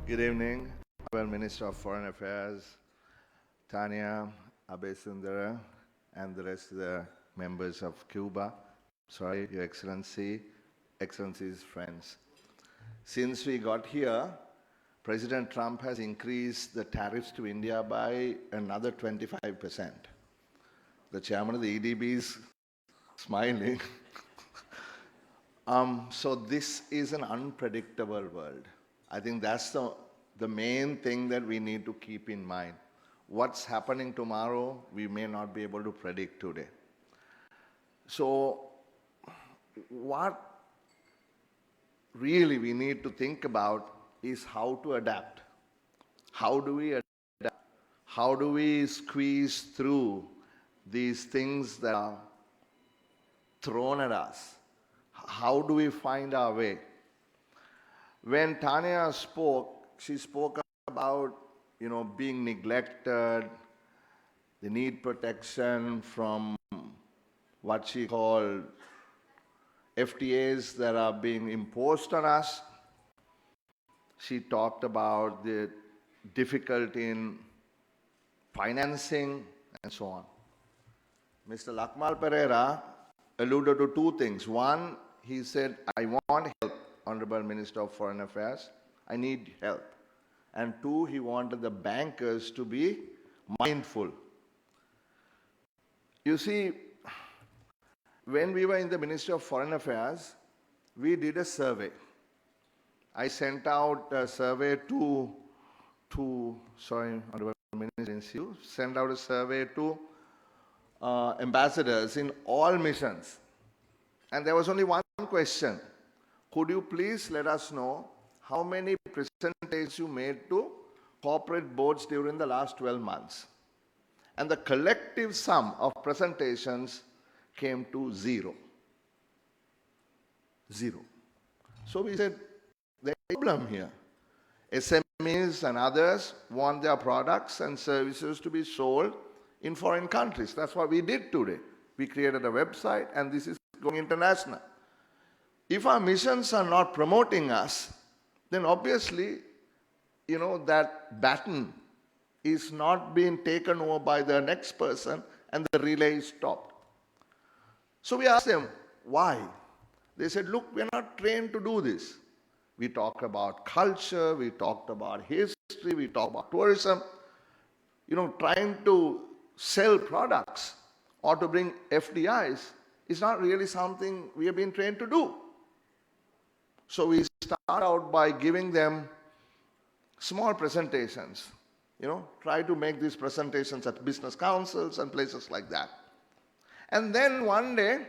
Good evening, Honorable Minister of Foreign Affairs, Tanya, Abesundara, and the rest of the members of CUBA. Sorry, Your Excellency, Excellencies, friends. Since we got here, President Trump has increased the tariffs to India by another 25%. The chairman of the EDB is smiling. So this is an unpredictable world. I think that's the main thing that we need to keep in mind. What's happening tomorrow, we may not be able to predict today. So what really we need to think about is how to adapt. How do we adapt? How do we squeeze through these things that are thrown at us? How do we find our way? When Tanya spoke, she spoke about, being neglected, the need protection from what she called FTAs that are being imposed on us. She talked about the difficulty in financing and so on. Mr. Lakmal Pereira alluded to two things. One, he said, I want help, Honorable Minister of Foreign Affairs. I need help. And two, he wanted the bankers to be mindful. You see, when we were in the Ministry of Foreign Affairs, we did a survey. I sent out a survey to Honorable Minister, sent out a survey to ambassadors in all missions. And there was only one question. Could you please let us know how many presentations you made to corporate boards during the last 12 months? And the collective sum of presentations came to zero. Zero. So we said, there's a problem here. SMEs and others want their products and services to be sold in foreign countries. That's what we did today. We created a website, and this is going international. If our missions are not promoting us, then obviously, that baton is not being taken over by the next person and the relay is stopped. So we asked them, why? They said, look, we're not trained to do this. We talk about culture, we talked about history, we talk about tourism. Trying to sell products or to bring FDIs is not really something we have been trained to do. So we start out by giving them small presentations. Try to make these presentations at business councils and places like that. And then one day,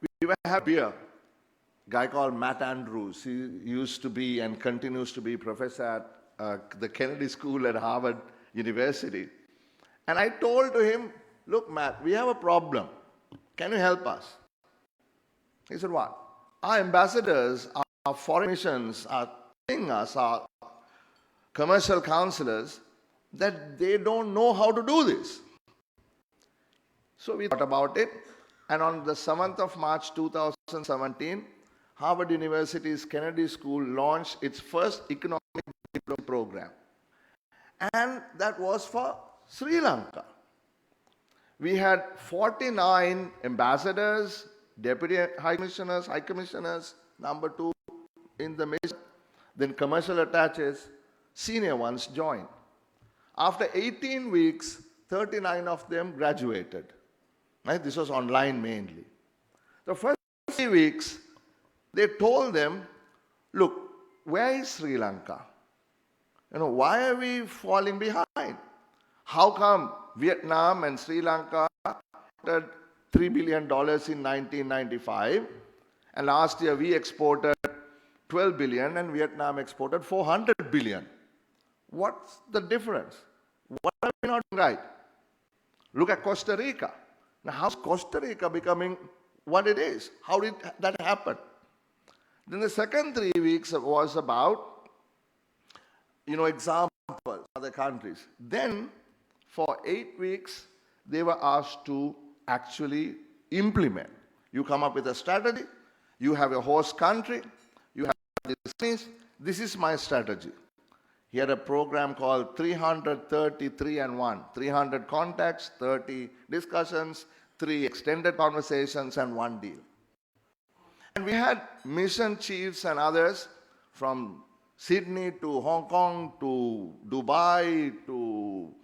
we were having beer. A guy called Matt Andrews. He used to be and continues to be professor at the Kennedy School at Harvard University. And I told to him, look, Matt, we have a problem. Can you help us? He said, what? Our ambassadors, our foreign missions are telling us, our commercial counselors, that they don't know how to do this. So we thought about it, and on the 7th of March 2017, Harvard University's Kennedy School launched its first economic diploma program. And that was for Sri Lanka. We had 49 ambassadors, deputy high commissioners, number 2 in the mission, then commercial attaches, senior ones joined. After 18 weeks, 39 of them graduated. Right? This was online mainly. The first 3 weeks, they told them, look, where is Sri Lanka? Why are we falling behind? How come Vietnam and Sri Lanka exported $3 billion in 1995, and last year we exported $12 billion and Vietnam exported $400 billion? What's the difference? What are we not doing right? Look at Costa Rica. Now, how's Costa Rica becoming what it is? How did that happen? Then the second 3 weeks was about, examples of other countries. Then, for 8 weeks, they were asked to actually implement. You come up with a strategy, you have a host country, you have the SMEs, This is my strategy. He had a program called 333 and 1. 300 contacts, 30 discussions, 3 extended conversations, and 1 deal. And we had mission chiefs and others from Sydney to Hong Kong to Dubai to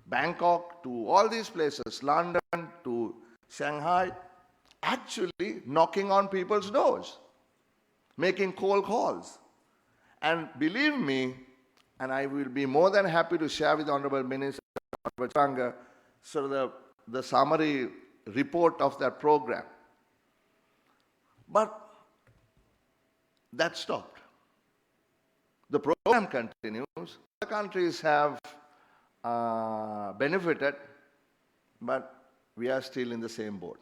Bangkok to all these places, London to Shanghai, actually knocking on people's doors, making cold calls. And believe me, and I will be more than happy to share with the Honorable Minister, Honorable Changa, sort of the summary report of that program. But that stopped. The program continues. Other countries have benefited, but we are still in the same boat.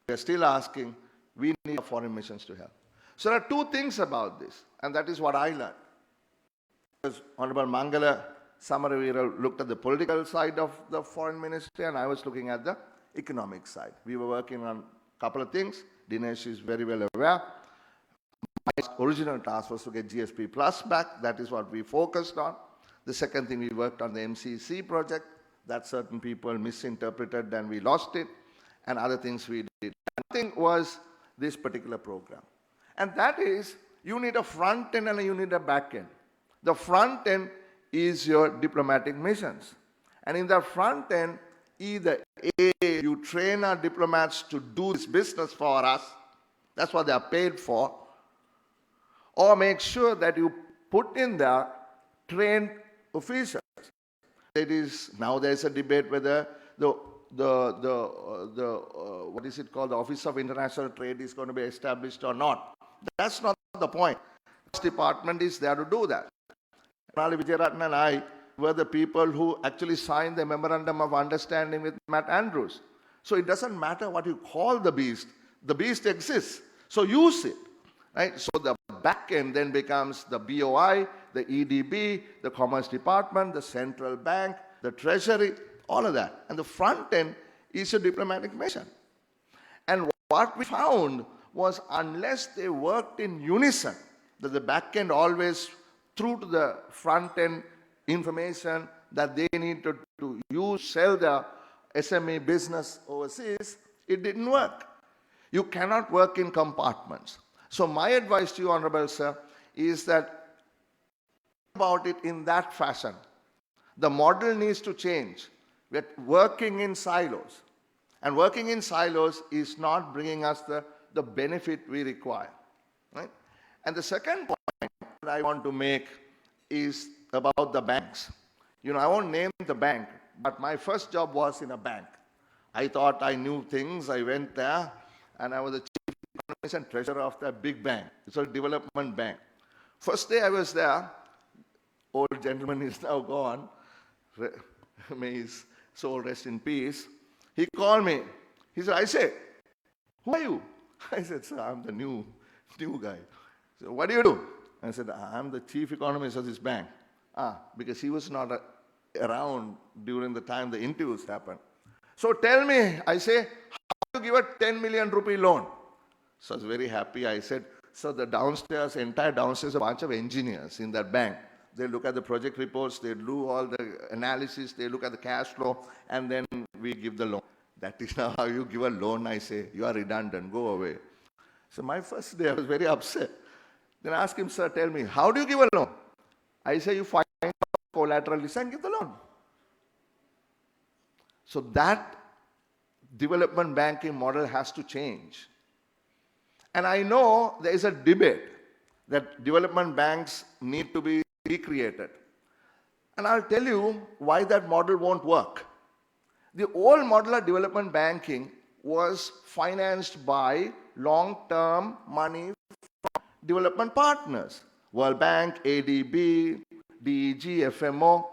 We are still asking, we need foreign missions to help. So there are 2 things about this, and that is what I learned. Because Honorable Mangala Samaravira looked at the political side of the foreign ministry, and I was looking at the economic side. We were working on a couple of things. Dinesh is very well aware. My original task was to get GSP Plus back. That is what we focused on. The second thing, we worked on the MCC project. That certain people misinterpreted and we lost it. And other things we did. One thing was this particular program. And that is, you need a front end and you need a back end. The front end is your diplomatic missions. And in the front end, either A, you train our diplomats to do this business for us, that's what they are paid for, or make sure that you put in there trained officials. It is, now there is a debate whether what is it called, the Office of International Trade is going to be established or not. That's not the point. The department is there to do that. Pranali Vijayaratne and I were the people who actually signed the Memorandum of Understanding with Matt Andrews. So it doesn't matter what you call the beast exists. So use it. Right? So the back end then becomes the BOI, the EDB, the Commerce Department, the Central Bank, the Treasury, all of that. And the front end is a diplomatic mission. And what we found was, unless they worked in unison, that the back end always threw to the front end information that they need to use, sell their SME business overseas, it didn't work. You cannot work in compartments. So my advice to you, Honorable Sir, is that about it in that fashion. The model needs to change. We're working in silos. And working in silos is not bringing us the benefit we require. Right? And the second point that I want to make is about the banks. You know, I won't name the bank, but my first job was in a bank. I thought I knew things. I went there, and I was the chief economist and treasurer of that big bank. It's a development bank. First day I was there, old gentleman is now gone. May his soul rest in peace. He called me. He said, I said, who are you? I said, sir, I'm the new guy. He said, what do you do? I said, I'm the chief economist of this bank. Because he was not around during the time the interviews happened. So tell me, I say, how do you give a 10 million rupee loan? So I was very happy. I said, so the entire downstairs, a bunch of engineers in that bank. They look at the project reports, they do all the analysis, they look at the cash flow, and then we give the loan. That is now how you give a loan. I say, you are redundant, go away. So my first day, I was very upset. Then I asked him, sir, tell me, how do you give a loan? I say, you find collateral and give the loan. So that development banking model has to change. And I know there is a debate that development banks need to be recreated. And I'll tell you why that model won't work. The old model of development banking was financed by long-term money from development partners. World Bank, ADB, DEG, FMO.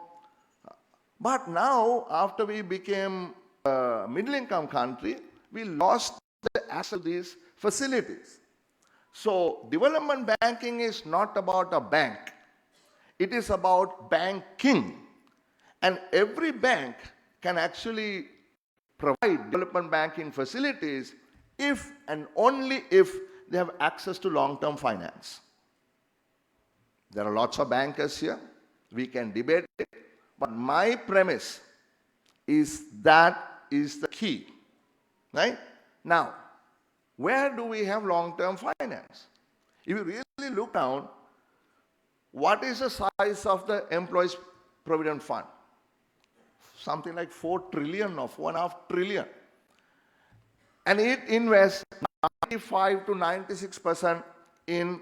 But now, after we became a middle-income country, we lost the access to these facilities. So, development banking is not about a bank. It is about banking. And every bank can actually provide development banking facilities if and only if they have access to long-term finance. There are lots of bankers here. We can debate it. But my premise is that is the key. Right? Now, where do we have long-term finance? If you really look down, what is the size of the Employees Provident Fund? Something like 4 trillion or 4.5 trillion. And it invests 95 to 96% in